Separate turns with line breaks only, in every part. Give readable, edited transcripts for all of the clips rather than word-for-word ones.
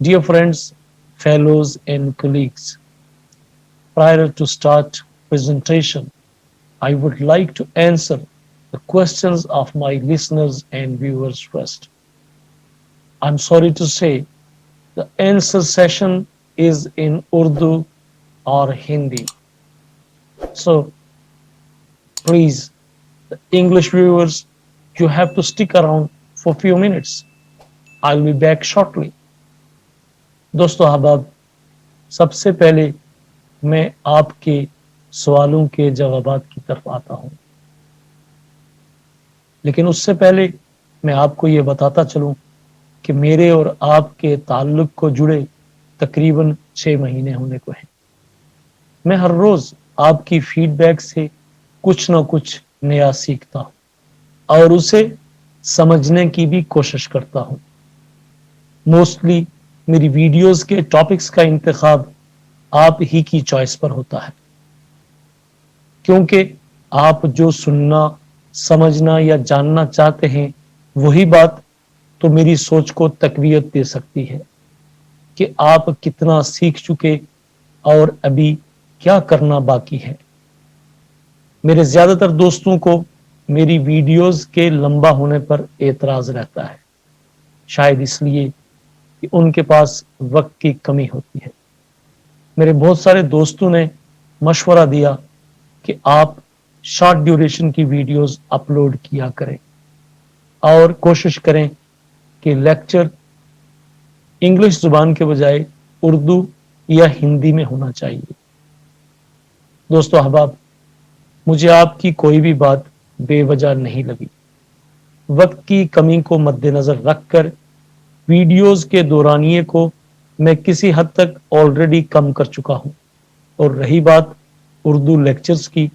Dear friends, fellows and colleagues, prior to start presentation, I would like to answer the questions of my listeners and viewers first. I'm sorry to say the answer session is in Urdu or Hindi. So please, the English viewers, you have to stick around for a few minutes. I'll be back shortly. दोस्तों अहबाब, सबसे पहले मैं आपके सवालों के जवाबात की तरफ आता हूं, लेकिन उससे पहले मैं आपको ये बताता चलूं कि मेरे और आपके ताल्लुक को जुड़े तकरीबन 6 महीने होने को हैं। मैं हर रोज आपकी फीडबैक से कुछ ना कुछ नया सीखता हूं और उसे समझने की भी कोशिश करता हूं। मोस्टली मेरी वीडियोस के टॉपिक्स का इंतखाब आप ही की चॉइस पर होता है, क्योंकि आप जो सुनना, समझना या जानना चाहते हैं वही बात तो मेरी सोच को तकवीयत दे सकती है कि आप कितना सीख चुके और अभी क्या करना बाकी है। मेरे ज्यादातर दोस्तों को मेरी वीडियोस के लंबा होने पर एतराज रहता है, शायद इसलिए कि उनके पास वक्त की कमी होती है। मेरे बहुत सारे दोस्तों ने मशवरा दिया कि आप शॉर्ट ड्यूरेशन की वीडियोस अपलोड किया करें और कोशिश करें कि लेक्चर इंग्लिश जुबान के बजाय उर्दू या हिंदी में होना चाहिए। दोस्तों अहबाब, मुझे आपकी कोई भी बात बेवजह नहीं लगी। वक्त की कमी को मद्देनजर रखकर वीडियोस के दौरानिए को मैं किसी हद तक ऑलरेडी कम कर चुका हूं, और रही बात उर्दू लेक्चर्स की,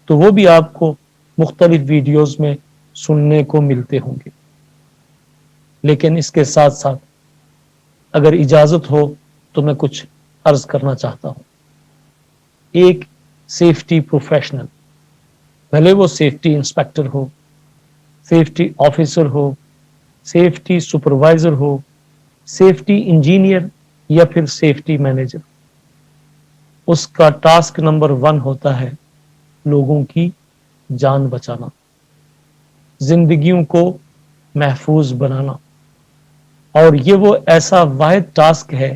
तो वो भी आपको मुख्तलिफ वीडियोस में सुनने को मिलते होंगे। लेकिन इसके साथ साथ अगर इजाजत हो तो मैं कुछ अर्ज करना चाहता हूं। एक सेफ्टी प्रोफेशनल, भले वो सेफ्टी इंस्पेक्टर हो, सेफ्टी ऑफिसर हो, सेफ्टी सुपरवाइजर हो, सेफ्टी इंजीनियर या फिर सेफ्टी मैनेजर, उसका टास्क नंबर 1 होता है लोगों की जान बचाना, जिंदगियों को महफूज बनाना। और ये वो ऐसा वाहिद टास्क है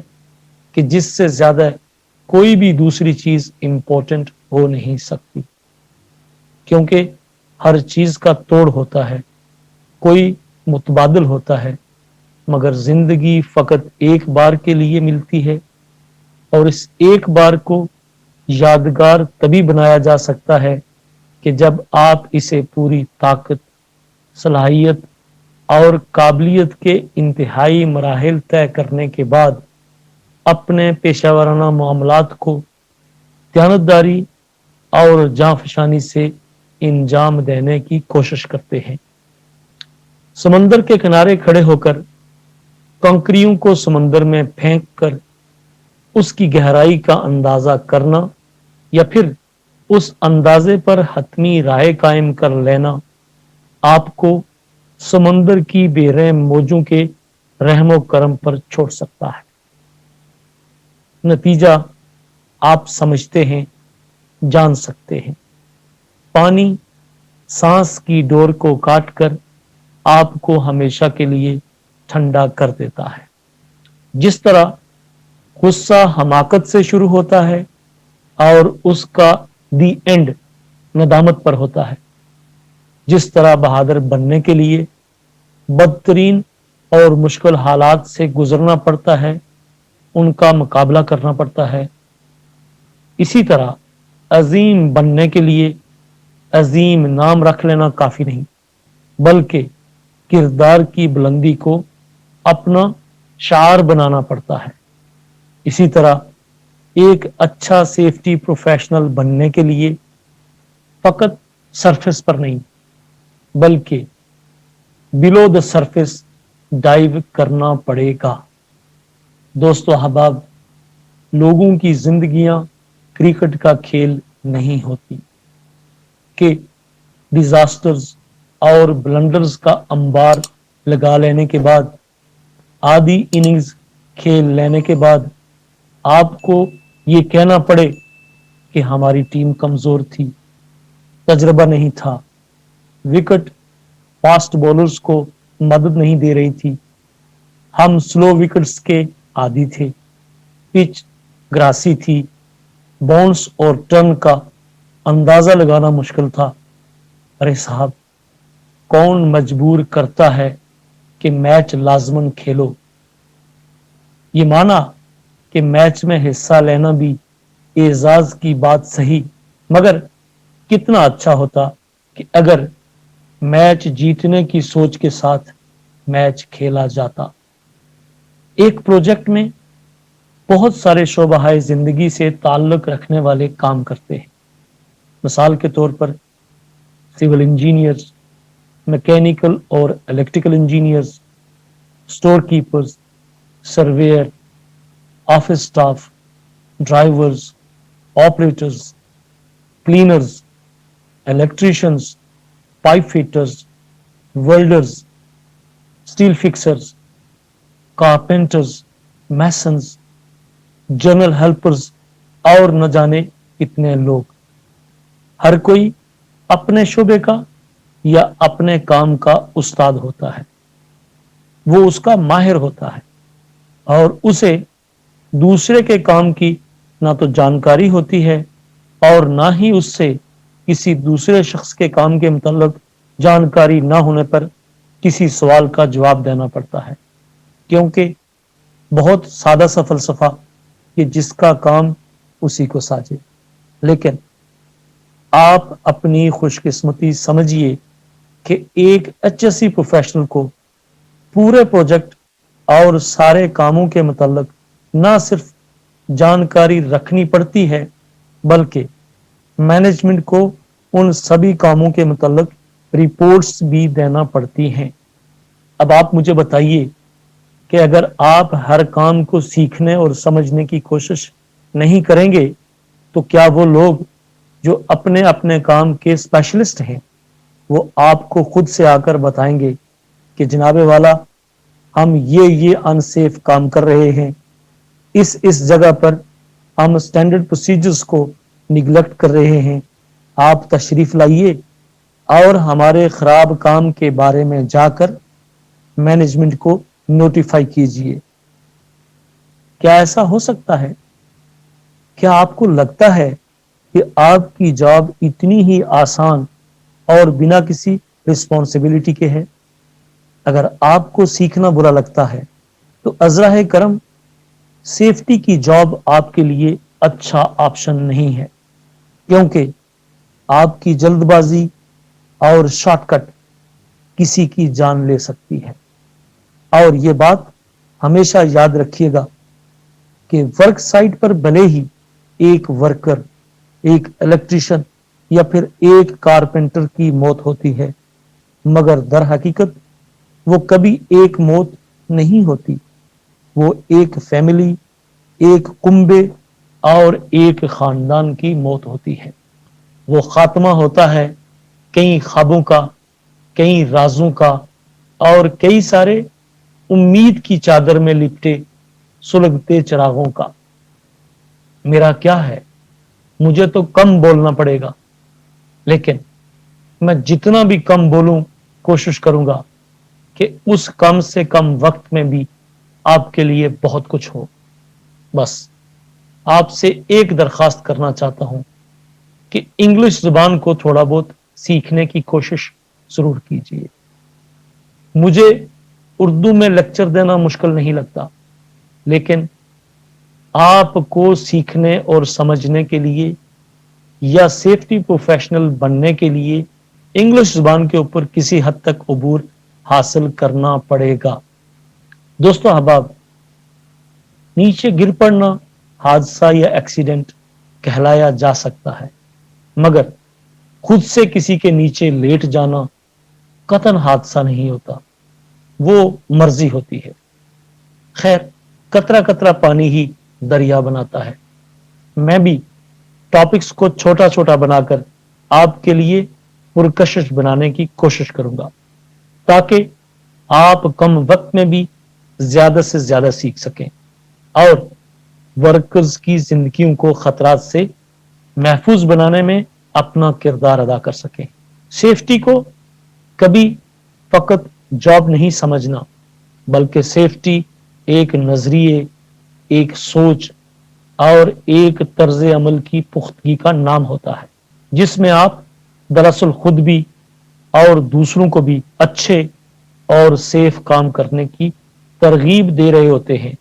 कि जिससे ज्यादा कोई भी दूसरी चीज इंपॉर्टेंट हो नहीं सकती, क्योंकि हर चीज का तोड़ होता है, कोई मुतबादिल होता है, मगर जिंदगी फकत एक बार के लिए मिलती है, और इस एक बार को यादगार तभी बनाया जा सकता है कि जब आप इसे पूरी ताकत, सलाहियत और काबिलियत के इंतहाई मराहिल तय करने के बाद अपने पेशावराना मामलात को दयानतदारी और जांफशानी से इंजाम देने की कोशिश करते हैं। समंदर के किनारे खड़े होकर कंकरियों को समंदर में फेंक कर उसकी गहराई का अंदाजा करना या फिर उस अंदाजे पर हतमी राय कायम कर लेना आपको समंदर की बेरहम मौजों के रहमो करम पर छोड़ सकता है। नतीजा आप समझते हैं, जान सकते हैं। पानी सांस की डोर को काटकर आपको हमेशा के लिए ठंडा कर देता है। जिस तरह गुस्सा हमाकत से शुरू होता है और उसका दी एंड नदामत पर होता है, जिस तरह बहादुर बनने के लिए बदतरीन और मुश्किल हालात से गुजरना पड़ता है, उनका मुकाबला करना पड़ता है, इसी तरह अजीम बनने के लिए अजीम नाम रख लेना काफी नहीं, बल्कि किरदार की बुलंदी को अपना शार बनाना पड़ता है। इसी तरह एक अच्छा सेफ्टी प्रोफेशनल बनने के लिए फकत सरफेस पर नहीं, बल्कि बिलो द सरफेस डाइव करना पड़ेगा। दोस्तों अहबाब, लोगों की जिंदगियां क्रिकेट का खेल नहीं होती कि डिजास्टर्स और ब्लंडर्स का अंबार लगा लेने के बाद आधी इनिंग्स खेल लेने के बाद आपको ये कहना पड़े कि हमारी टीम कमजोर थी, तजर्बा नहीं था, विकेट फास्ट बॉलर्स को मदद नहीं दे रही थी, हम स्लो विकेट्स के आदी थे, पिच ग्रासी थी, बाउंस और टर्न का अंदाजा लगाना मुश्किल था। अरे साहब, कौन मजबूर करता है कि मैच लाजमन खेलो? ये माना कि मैच में हिस्सा लेना भी एजाज की बात सही, मगर कितना अच्छा होता कि अगर मैच जीतने की सोच के साथ मैच खेला जाता। एक प्रोजेक्ट में बहुत सारे शोबाहाय जिंदगी से ताल्लुक रखने वाले काम करते हैं। मिसाल के तौर पर सिविल इंजीनियर्स, मैकेनिकल और electrical engineers, store keepers, surveyor, office staff, drivers, operators, cleaners, electricians, pipe fitters, welders, steel fixers, carpenters, masons, general helpers और न जाने कितने लोग। हर कोई अपने शोबे का या अपने काम का उस्ताद होता है, वो उसका माहिर होता है और उसे दूसरे के काम की ना तो जानकारी होती है और ना ही उससे किसी दूसरे शख्स के काम के मुताल्लिक जानकारी ना होने पर किसी सवाल का जवाब देना पड़ता है, क्योंकि बहुत सादा सा फलसफा कि जिसका काम उसी को साजे। लेकिन आप अपनी खुशकिस्मती समझिए कि एक एचएससी प्रोफेशनल को पूरे प्रोजेक्ट और सारे कामों के मुताल्लिक ना सिर्फ जानकारी रखनी पड़ती है, बल्कि मैनेजमेंट को उन सभी कामों के मुताल्लिक रिपोर्ट्स भी देना पड़ती हैं। अब आप मुझे बताइए कि अगर आप हर काम को सीखने और समझने की कोशिश नहीं करेंगे तो क्या वो लोग जो अपने अपने काम के स्पेशलिस्ट हैं वो आपको खुद से आकर बताएंगे कि जनाबे वाला, हम ये अनसेफ काम कर रहे हैं, इस जगह पर हम स्टैंडर्ड प्रोसीजर्स को निगलेक्ट कर रहे हैं, आप तशरीफ लाइए और हमारे खराब काम के बारे में जाकर मैनेजमेंट को नोटिफाई कीजिए। क्या ऐसा हो सकता है? क्या आपको लगता है कि आपकी जॉब इतनी ही आसान और बिना किसी रिस्पॉन्सिबिलिटी के है? अगर आपको सीखना बुरा लगता है तो अज़रा करम, सेफ्टी की जॉब आपके लिए अच्छा ऑप्शन नहीं है, क्योंकि आपकी जल्दबाजी और शॉर्टकट किसी की जान ले सकती है। और ये बात हमेशा याद रखिएगा कि वर्क साइट पर भले ही एक वर्कर, एक इलेक्ट्रिशियन या फिर एक कारपेंटर की मौत होती है, मगर दर हकीकत वो कभी एक मौत नहीं होती, वो एक फैमिली, एक कुंबे और एक खानदान की मौत होती है। वो खात्मा होता है कई ख्वाबों का, कई राजों का और कई सारे उम्मीद की चादर में लिपटे सुलगते चिरागों का। मेरा क्या है, मुझे तो कम बोलना पड़ेगा, लेकिन मैं जितना भी कम बोलूं कोशिश करूंगा कि उस कम से कम वक्त में भी आपके लिए बहुत कुछ हो। बस आपसे एक दरखास्त करना चाहता हूं कि इंग्लिश जुबान को थोड़ा बहुत सीखने की कोशिश जरूर कीजिए। मुझे उर्दू में लेक्चर देना मुश्किल नहीं लगता, लेकिन आपको सीखने और समझने के लिए या सेफ्टी प्रोफेशनल बनने के लिए इंग्लिश जुबान के ऊपर किसी हद तक अबूर हासिल करना पड़ेगा। दोस्तों अहबाब, नीचे गिर पड़ना हादसा या एक्सीडेंट कहलाया जा सकता है, मगर खुद से किसी के नीचे लेट जाना कतन हादसा नहीं होता, वो मर्जी होती है। खैर, कतरा कतरा पानी ही दरिया बनाता है। मैं भी टॉपिक्स को छोटा छोटा बनाकर आपके लिए पुरकशिश बनाने की कोशिश करूंगा, ताकि आप कम वक्त में भी ज्यादा से ज्यादा सीख सकें। और वर्कर्स की जिंदगियों को खतरात से महफूज बनाने में अपना किरदार अदा कर सकें। सेफ्टी को कभी फकत जॉब नहीं समझना, बल्कि सेफ्टी एक नजरिए, एक सोच और एक तर्ज अमल की पुख्तगी का नाम होता है, जिसमें आप दरअसल खुद भी और दूसरों को भी अच्छे और सेफ काम करने की तरगीब दे रहे होते हैं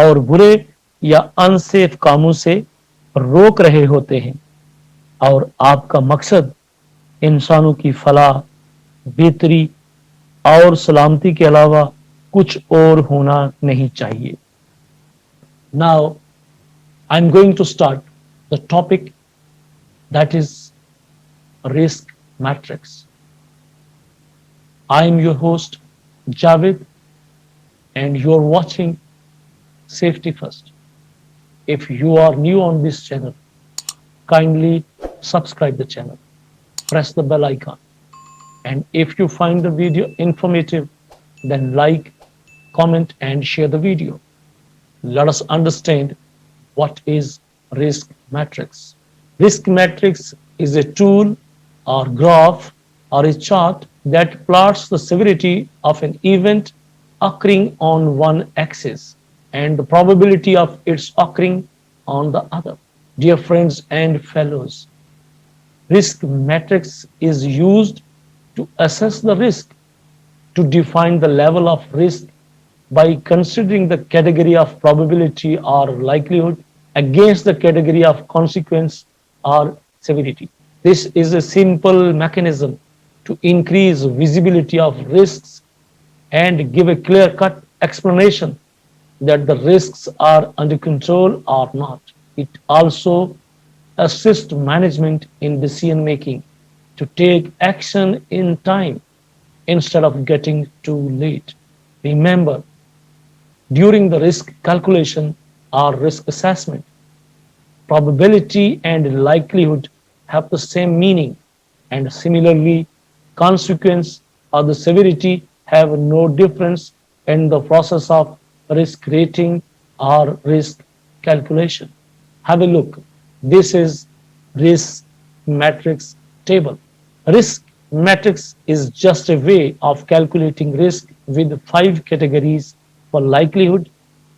और बुरे या अनसेफ कामों से रोक रहे होते हैं। और आपका मकसद इंसानों की फलाह, बेहतरी और सलामती के अलावा कुछ और होना नहीं चाहिए। Now I am going to start the topic that is risk matrix. I am your host Javed and you're watching Safety First. If you are new on this channel, kindly subscribe the channel, press the bell icon, and if you find the video informative, then like, comment and share the video. Let us understand what is risk matrix. Risk matrix is a tool or graph or a chart that plots the severity of an event occurring on one axis and the probability of its occurring on the other. Dear friends and fellows, risk matrix is used to assess the risk, to define the level of risk by considering the category of probability or likelihood against the category of consequence or severity. This is a simple mechanism to increase visibility of risks and give a clear-cut explanation that the risks are under control or not. It also assists management in decision making to take action in time instead of getting too late. Remember, during the risk calculation or risk assessment, probability and likelihood have the same meaning, and similarly, consequence or the severity have no difference in the process of risk rating or risk calculation. Have a look. This is risk matrix table. Risk matrix is just a way of calculating risk with 5 categories for likelihood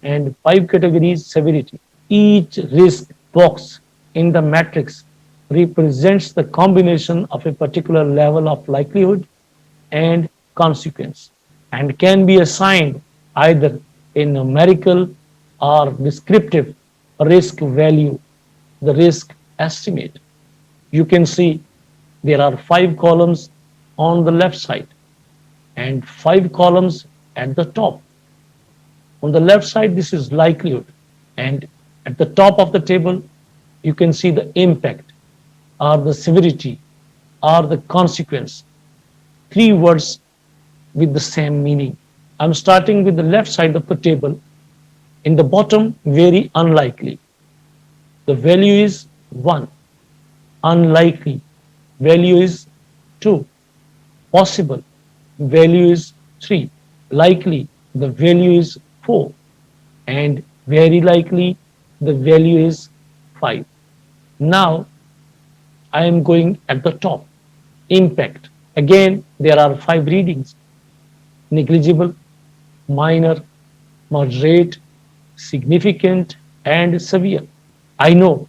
and 5 categories severity. Each risk box in the matrix represents the combination of a particular level of likelihood and consequence and can be assigned either a numerical or descriptive risk value, the risk estimate. You can see there are 5 columns on the left side and 5 columns at the top. On the left side, this is likelihood, and at the top of the table, you can see the impact or the severity or the consequence. 3 words with the same meaning. I'm starting with the left side of the table. In the bottom, very unlikely. The value is 1. Unlikely. Value is 2. Possible. Value is 3. Likely. The value is 4. And very likely, the value is 5. Now, I am going at the top. Impact. Again, there are 5 readings. Negligible, minor, moderate, significant, and severe. I know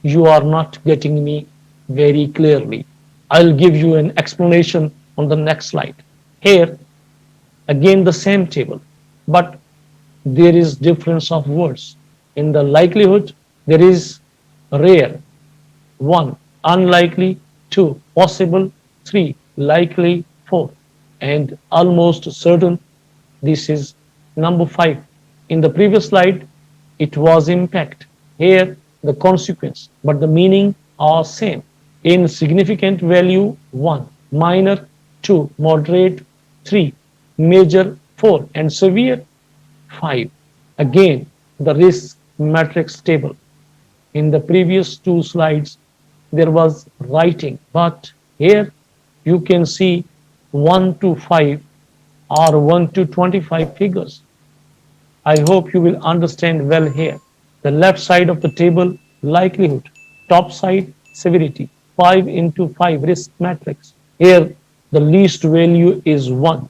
you are not getting me very clearly. I'll give you an explanation on the next slide. Here, again the same table, but there is difference of words. In the likelihood, there is rare, 1, unlikely, 2, possible, 3, likely, 4, and almost certain. This is number 5. In the previous slide, it was impact. Here, the consequence, but the meaning are same. In significant value, 1, minor, 2, moderate, 3, major, 4, and severe, 5. Again, the risk matrix table. In the previous 2 slides, there was writing, but here you can see 1 to 5 or 1 to 25 figures. I hope you will understand well here. The left side of the table, likelihood. Top side, severity. 5 into 5 risk matrix. Here, the least value is 1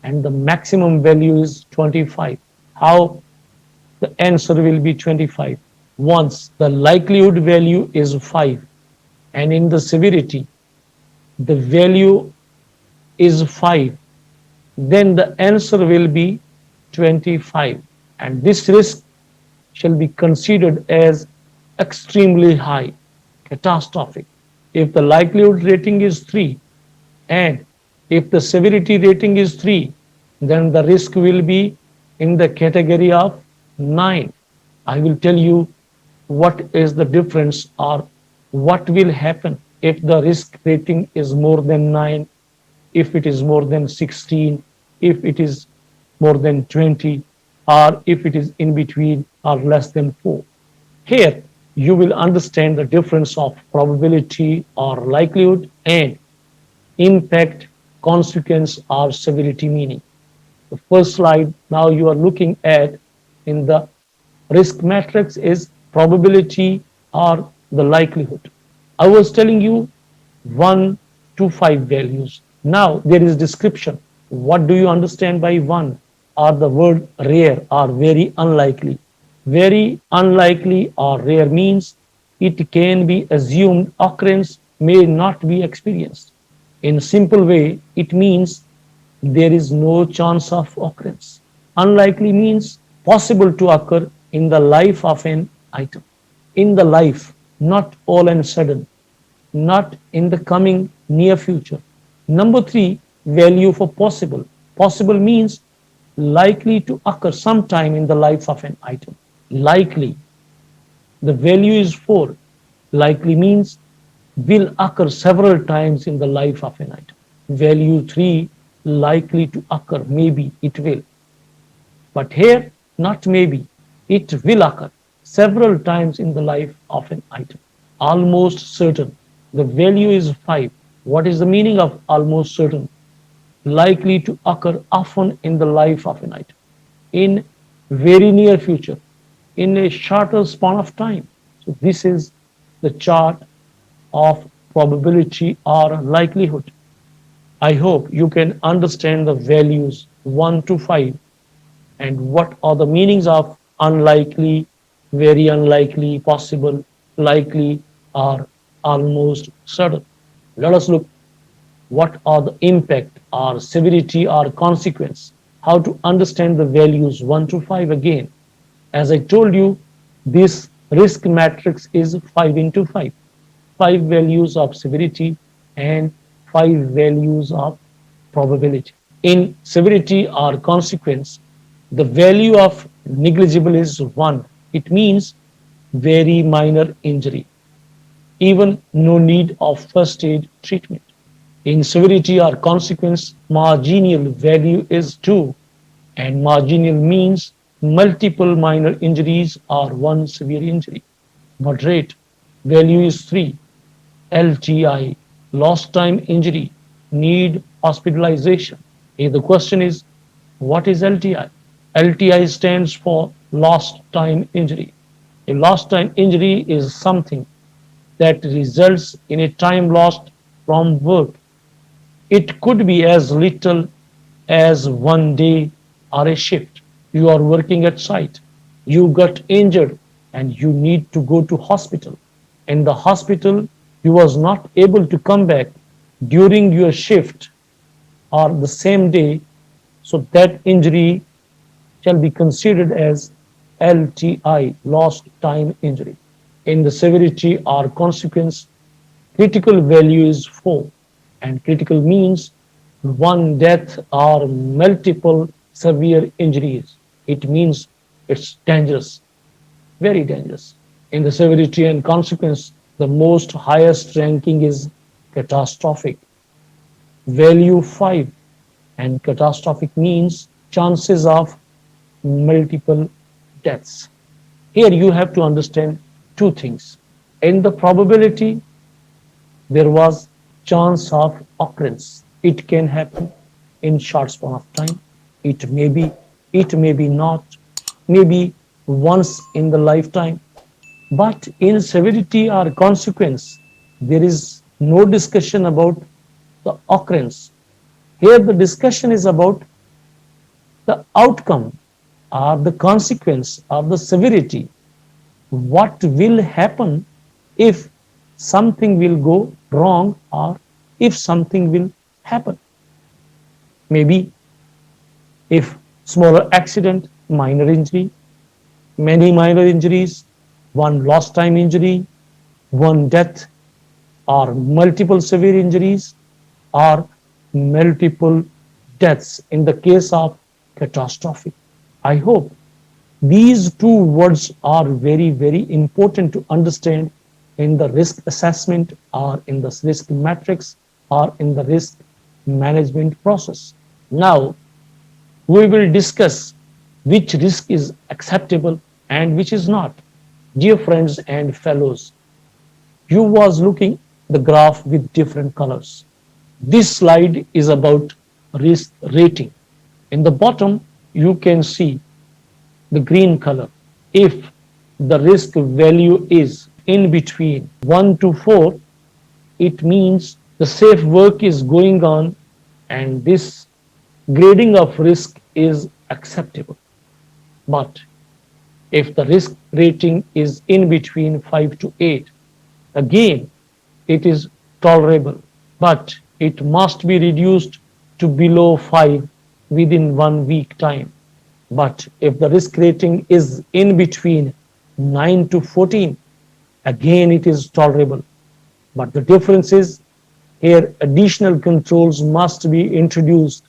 and the maximum value is 25. How? The answer will be 25. Once the likelihood value is 5 and in the severity the value is 5, then the answer will be 25. And this risk shall be considered as extremely high, catastrophic. If the likelihood rating is 3 and if the severity rating is 3, then the risk will be in the category of 9. I will tell you what is the difference or what will happen if the risk rating is more than 9, if it is more than 16, if it is more than 20, or if it is in between or less than 4. Here, you will understand the difference of probability or likelihood and impact, consequence, or severity meaning. The first slide now you are looking at in the risk matrix is probability or the likelihood. I was telling you 1 to 5 values. Now there is description. What do you understand by 1? Or the word rare or very unlikely. Very unlikely or rare means it can be assumed occurrence may not be experienced. In simple way, it means there is no chance of occurrence. Unlikely means possible to occur in the life of an item. In the life, not all and sudden, not in the coming near future. Number three, value for possible. Possible means likely to occur sometime in the life of an item. Likely, the value is 4. Likely means will occur several times in the life of an item. Value 3, likely to occur, maybe it will. But here, not maybe, it will occur several times in the life of an item. Almost certain, the value is 5. What is the meaning of almost certain? Likely to occur often in the life of an item, in very near future, in a shorter span of time. So this is the chart of probability or likelihood. I hope you can understand the values 1 to 5 and what are the meanings of unlikely, very unlikely, possible, likely, or almost certain. Let us look what are the impact or severity or consequence, how to understand the values 1 to 5 again. As I told you, this risk matrix is 5 into 5. 5 values of severity and 5 values of probability. In severity or consequence, the value of negligible is 1. It means very minor injury, even no need of first aid treatment. In severity or consequence, marginal value is 2, and marginal means multiple minor injuries or one severe injury. Moderate value is 3. LTI, lost time injury, need hospitalization. The question is, what is LTI? LTI stands for lost time injury. A lost time injury is something that results in a time lost from work. It could be as little as 1 day or a shift. You are working at site. You got injured and you need to go to hospital. In the hospital, you was not able to come back during your shift or the same day. So that injury shall be considered as LTI, lost time injury. In the severity or consequence, critical value is 4, and critical means one death or multiple severe injuries. It means it's dangerous, very dangerous. In the severity and consequence, the most highest ranking is catastrophic, value 5, and catastrophic means chances of multiple deaths. Here you have to understand two things. In the probability, there was chance of occurrence. It can happen in short span of time. It may be not. maybe once in the lifetime. But in severity or consequence, there is no discussion about the occurrence. Here, the discussion is about the outcome or the consequence of the severity. What will happen if something will go wrong or if something will happen? Maybe if smaller accident, minor injury, many minor injuries, one lost time injury, one death, or multiple severe injuries, or multiple deaths in the case of catastrophe. I hope these two words are very, very important to understand in the risk assessment or in the risk matrix or in the risk management process. Now, we will discuss which risk is acceptable and which is not. Dear friends and fellows, you was looking the graph with different colors. This slide is about risk rating. In the bottom, you can see the green color. If the risk value is in between 1 to 4, it means the safe work is going on and this grading of risk is acceptable. But if the risk rating is in between 5 to 8, again, it is tolerable, but it must be reduced to below 5 within 1 week time. But if the risk rating is in between 9 to 14, again it is tolerable. But the difference is here additional controls must be introduced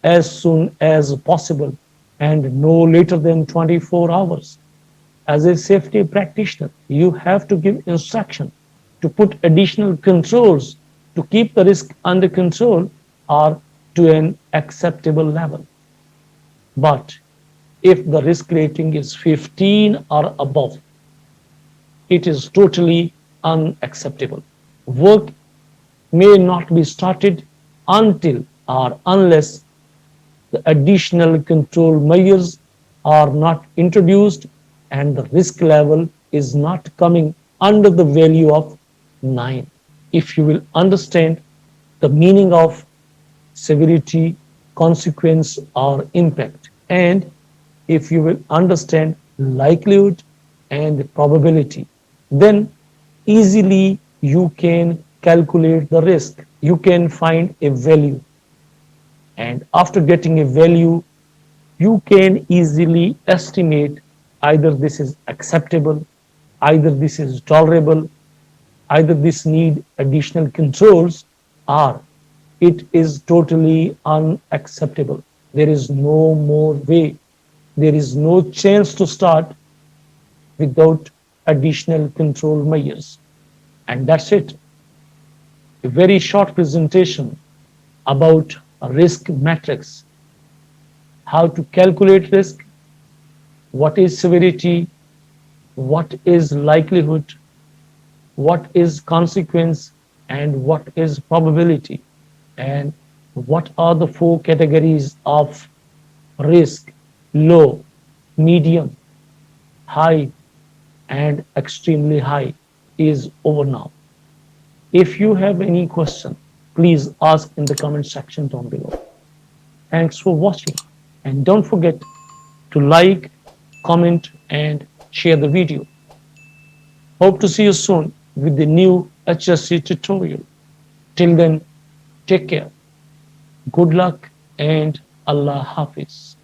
as soon as possible and no later than 24 hours. As a safety practitioner, you have to give instruction to put additional controls to keep the risk under control or to an acceptable level. But if the risk rating is 15 or above, it is totally unacceptable. Work may not be started until or unless the additional control measures are not introduced and the risk level is not coming under the value of 9. If you will understand the meaning of severity, consequence, or impact, and if you will understand likelihood and probability, then easily you can calculate the risk. You can find a value. And after getting a value, you can easily estimate either this is acceptable, either this is tolerable, either this need additional controls, or it is totally unacceptable. There is no more way. There is no chance to start without additional control measures. And that's it. A very short presentation about a risk matrix, how to calculate risk, what is severity, what is likelihood, what is consequence, and what is probability, and what are the four categories of risk: low, medium, high, and extremely high is over now. If you have any question, please ask in the comment section down below. Thanks for watching, and don't forget to like, comment, and share the video. Hope to see you soon with the new HSC tutorial. Till then, take care. Good luck and Allah Hafiz.